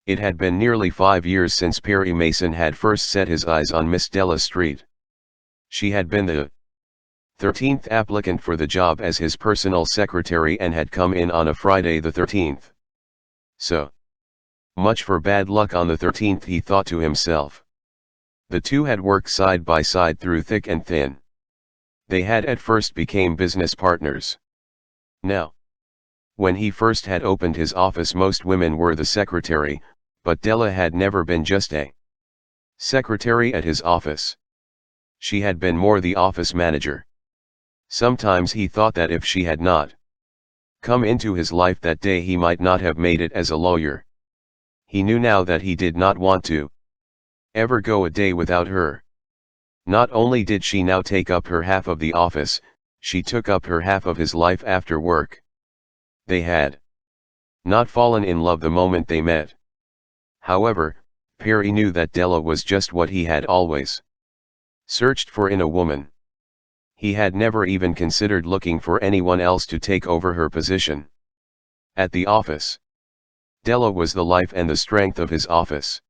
It had been nearly 5 years since Perry Mason had first set his eyes on Miss Della Street. She had been the 13th applicant for the job as his personal secretary and had come in on a Friday the 13th. So much for bad luck on the 13th, he thought to himself. The two had worked side by side through thick and thin. They had at first became business partners. Now, when he first had opened his office, most women were the secretary, but Della had never been just a secretary at his office. She had been more the office manager. Sometimes he thought that if she had not come into his life that day, he might not have made it as a lawyer. He knew now that he did not want to ever go a day without her. Not only did she now take up her half of the office, she took up her half of his life after work. They had not fallen in love the moment they met. However, Perry knew that Della was just what he had always searched for in a woman. He had never even considered looking for anyone else to take over her position at the office. Della was the life and the strength of his office.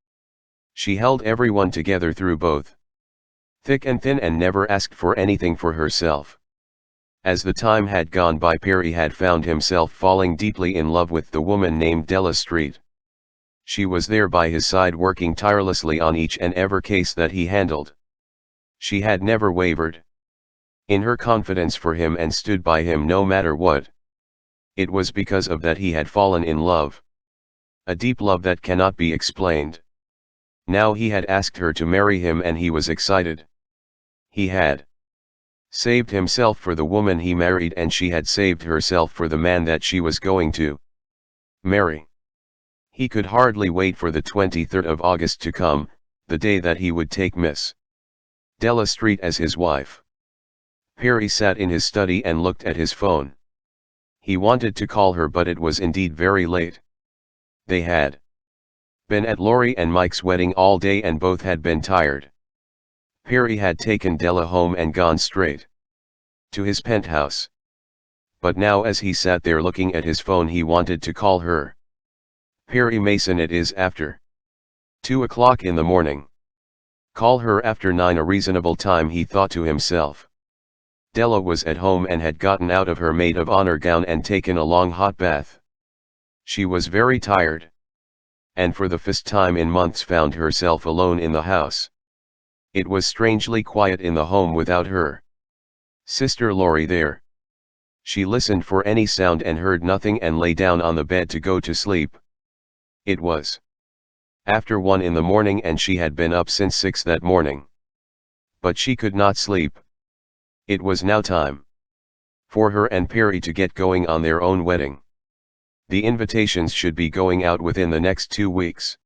She held everyone together through both thick and thin and never asked for anything for herself. As the time had gone by, Perry had found himself falling deeply in love with the woman named Della Street. She was there by his side, working tirelessly on each and every case that he handled. She had never wavered in her confidence for him and stood by him no matter what. It was because of that he had fallen in love. A deep love that cannot be explained. Now he had asked her to marry him and he was excited. He had saved himself for the woman he married, and she had saved herself for the man that she was going to marry. He could hardly wait for the 23rd of August to come, the day that he would take Miss Della Street as his wife. Perry sat in his study and looked at his phone. He wanted to call her, but it was indeed very late. They had been at Laurie and Mike's wedding all day and both had been tired. Perry had taken Della home and gone straight to his penthouse. But now, as he sat there looking at his phone, he wanted to call her. Perry Mason, it is after 2 o'clock in the morning. Call her after 9, a reasonable time, he thought to himself. Della was at home and had gotten out of her maid of honor gown and taken a long hot bath. She was very tired, and for the first time in months found herself alone in the house. It was strangely quiet in the home without her sister Laurie there. She listened for any sound and heard nothing and lay down on the bed to go to sleep. It was after 1 in the morning and she had been up since 6 that morning. But she could not sleep. It was now time for her and Perry to get going on their own wedding. The invitations should be going out within the next 2 weeks.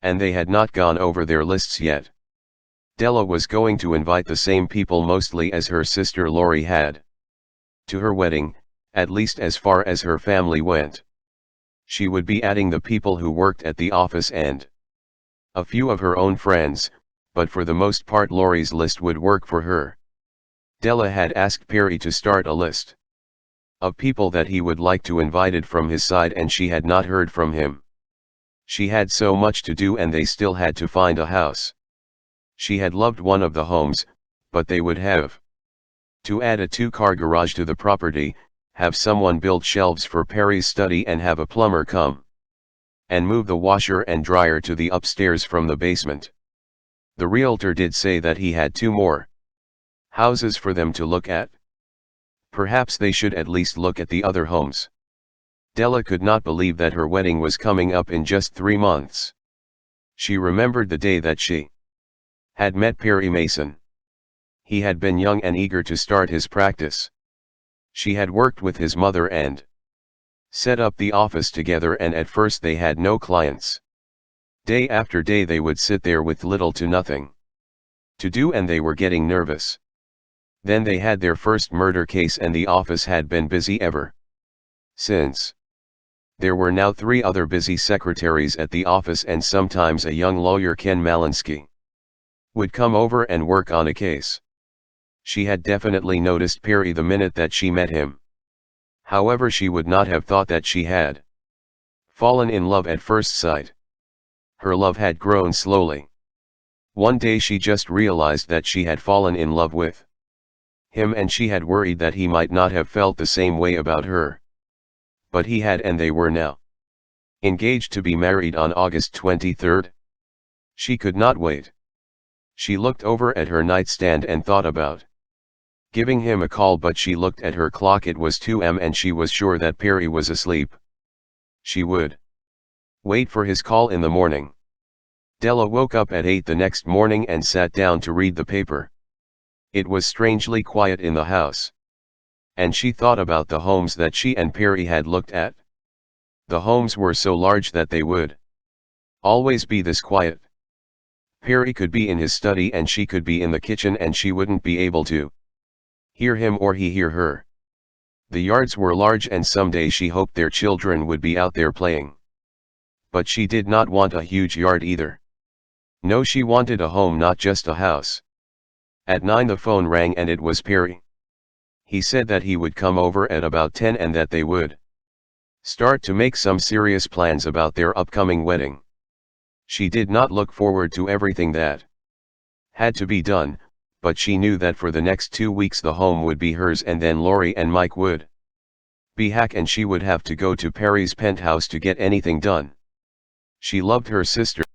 And they had not gone over their lists yet. Della was going to invite the same people mostly as her sister Laurie had to her wedding, at least as far as her family went. She would be adding the people who worked at the office and a few of her own friends, but for the most part Laurie's list would work for her. Della had asked Perry to start a list of people that he would like to invited from his side, and she had not heard from him. She had so much to do and they still had to find a house. She had loved one of the homes, but they would have to add a 2-car garage to the property, have someone build shelves for Perry's study and have a plumber come and move the washer and dryer to the upstairs from the basement. The realtor did say that he had 2 more houses for them to look at. Perhaps they should at least look at the other homes. Della could not believe that her wedding was coming up in just 3 months. She remembered the day that she had met Perry Mason. He had been young and eager to start his practice. She had worked with his mother and set up the office together, and at first they had no clients. Day after day they would sit there with little to nothing to do and they were getting nervous. Then they had their first murder case and the office had been busy ever since. There were now 3 other busy secretaries at the office, and sometimes a young lawyer, Ken Malinsky, would come over and work on a case. She had definitely noticed Perry the minute that she met him. However, she would not have thought that she had fallen in love at first sight. Her love had grown slowly. One day she just realized that she had fallen in love with him, and she had worried that he might not have felt the same way about her. But he had, and they were now engaged to be married on August 23rd. She could not wait. She looked over at her nightstand and thought about giving him a call, but she looked at her clock. It was 2 a.m. and she was sure that Perry was asleep. She would wait for his call in the morning. Della woke up at 8 the next morning and sat down to read the paper. It was strangely quiet in the house. And she thought about the homes that she and Perry had looked at. The homes were so large that they would always be this quiet. Perry could be in his study and she could be in the kitchen, and she wouldn't be able to hear him or he hear her. The yards were large, and someday she hoped their children would be out there playing. But she did not want a huge yard either. No, she wanted a home, not just a house. At 9 the phone rang and it was Perry. He said that he would come over at about 10 and that they would start to make some serious plans about their upcoming wedding. She did not look forward to everything that had to be done, but she knew that for the next 2 weeks the home would be hers, and then Lori and Mike would be back and she would have to go to Perry's penthouse to get anything done. She loved her sister.